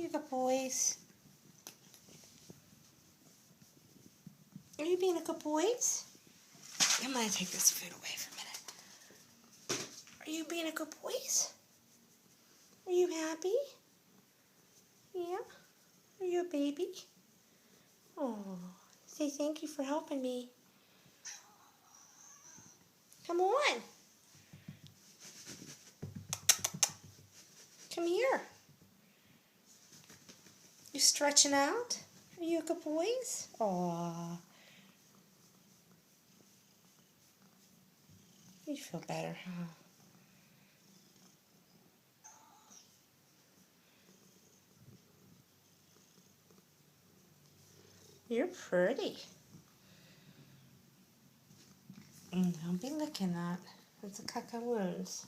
you good boys? Are you being a good boys? I'm going to take this food away for a minute. Are you being a good boys? Are you happy? Yeah? Are you a baby? Oh, say thank you for helping me. Come on. Come here. You stretching out? Are you a good boys? Aw. You feel better, huh? You're pretty. Don't be licking that. It's a caca wounds.